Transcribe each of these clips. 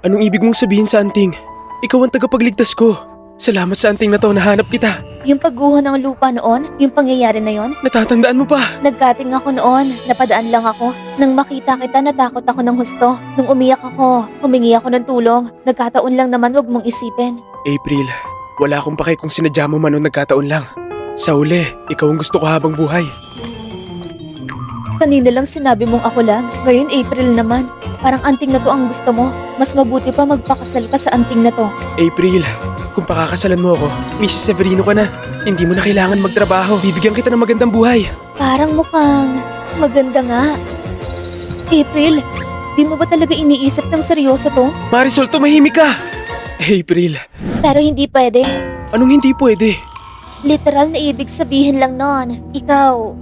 Anong ibig mong sabihin sa anting? Ikaw ang tagapagligtas ko. Salamat sa anting na to, nahanap kita. Yung pagguho ng lupa noon, yung pangyayari na yon, Natatandaan mo pa? nagkating ako noon, napadaan lang ako. Nang makita kita, natakot ako ng husto. Nung umiyak ako, humingi ako ng tulong. Nagkataon lang naman, wag mong isipin. April, wala akong pake kung sinadya mo man o nagkataon lang. Sa uli, ikaw ang gusto ko habang buhay. Kanina lang sinabi mong ako lang, ngayon April naman. Parang anting na to ang gusto mo. Mas mabuti pa magpakasal ka sa anting na to. April, kung pakakasalan mo ako, Mrs. Severino ka na. Hindi mo na kailangan magtrabaho. Bibigyan kita ng magandang buhay. Parang mukhang maganda nga. April, di mo ba talaga iniisip ng seryoso to? Marisol, tumahimik ka! April, Pero hindi pwede. anong hindi pwede? Literal na ibig sabihin lang nun, ikaw,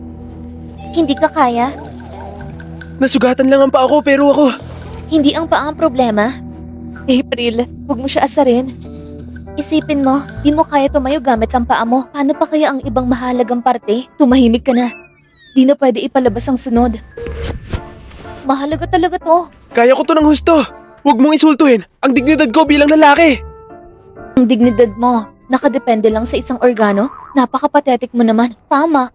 hindi ka kaya? Nasugatan lang ang paa ko pero ako... Hindi ang paa ang problema? April, huwag mo siya asarin. Isipin mo, di mo kaya tumayo gamit ang paa mo. Paano pa kaya ang ibang mahalagang parte? Tumahimik ka na. Di na pwede ipalabas ang sunod. Mahalaga talaga to. Kaya ko to ng husto. Huwag mong insultuhin ang dignidad ko bilang lalaki. Ang dignidad mo, nakadepende lang sa isang organo? Napaka-pathetic mo naman. Tama.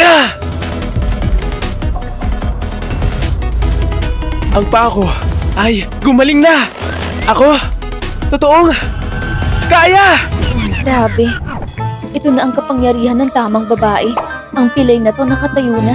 Ah! Ang paa ko ay gumaling na. Ako, totoong kaya! Grabe. Ito na ang kapangyarihan ng tamang babae. Ang pilay na to nakatayo na.